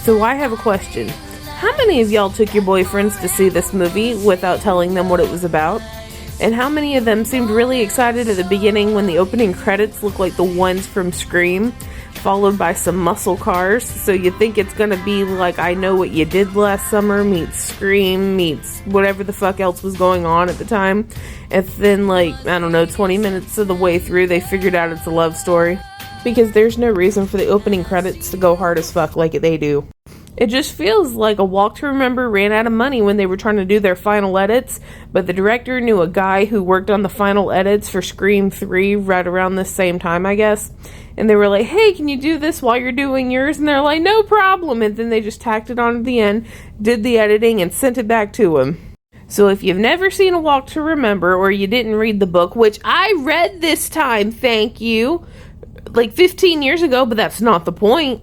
So I have a question. How many of y'all took your boyfriends to see this movie without telling them what it was about? And how many of them seemed really excited at the beginning when the opening credits look like the ones from Scream, followed by some muscle cars? So you think it's gonna be like I Know What You Did Last Summer meets Scream meets whatever the fuck else was going on at the time. And then, like, I don't know, 20 minutes of the way through, they figured out it's a love story. Because there's no reason for the opening credits to go hard as fuck like they do. It just feels like A Walk to Remember ran out of money when they were trying to do their final edits, but the director knew a guy who worked on the final edits for Scream 3 right around the same time, I guess. And they were like, hey, can you do this while you're doing yours? And they're like, no problem. And then they just tacked it on at the end, did the editing, and sent it back to him. So if you've never seen A Walk to Remember, or you didn't read the book, which I read this time, thank you, like 15 years ago, but that's not the point.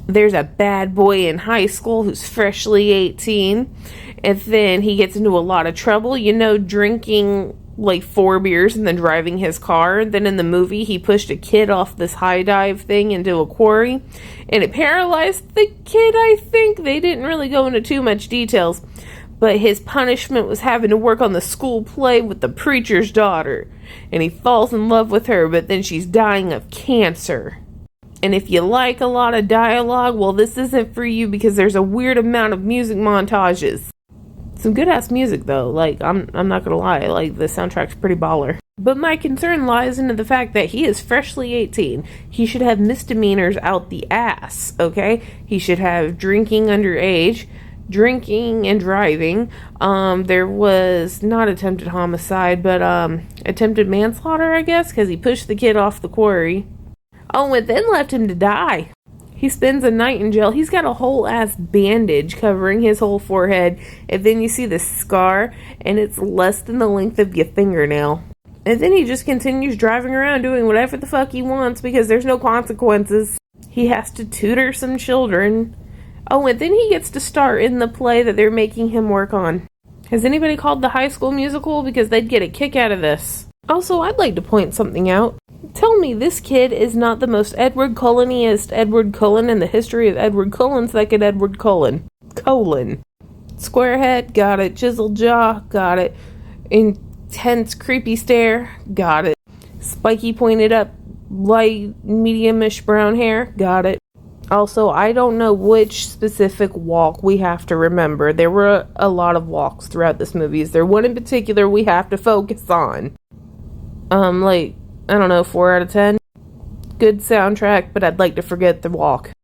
There's a bad boy in high school who's freshly 18, and then he gets into a lot of trouble, drinking like 4 beers and then driving his car. Then in the movie, he pushed a kid off this high dive thing into a quarry, and it paralyzed the kid, I think. They didn't really go into too much details, but his punishment was having to work on the school play with the preacher's daughter, and he falls in love with her, but then she's dying of cancer. And if you like a lot of dialogue, well, this isn't for you because there's a weird amount of music montages. Some good-ass music, though. Like, I'm not gonna lie. Like, the soundtrack's pretty baller. But my concern lies into the fact that he is freshly 18. He should have misdemeanors out the ass, okay? He should have drinking underage, drinking and driving. There was not attempted homicide, but attempted manslaughter, I guess, because he pushed the kid off the quarry. Oh, and then left him to die. He spends a night in jail. He's got a whole ass bandage covering his whole forehead, and then you see the scar, and it's less than the length of your fingernail. And then he just continues driving around doing whatever the fuck he wants because there's no consequences. He has to tutor some children. Oh, and then he gets to star in the play that they're making him work on. Has anybody called the High School Musical? Because they'd get a kick out of this. Also, I'd like to point something out. Tell me this kid is not the most Edward Cullen-iest Edward Cullen in the history of Edward Cullens that could Edward Cullen. Square head, got it. Chiseled jaw, got it. Intense, creepy stare, got it. Spiky, pointed up, light, medium-ish brown hair, got it. Also, I don't know which specific walk we have to remember. There were a lot of walks throughout this movie. Is there one in particular we have to focus on? I don't know, 4 out of 10. Good soundtrack, but I'd like to forget the walk.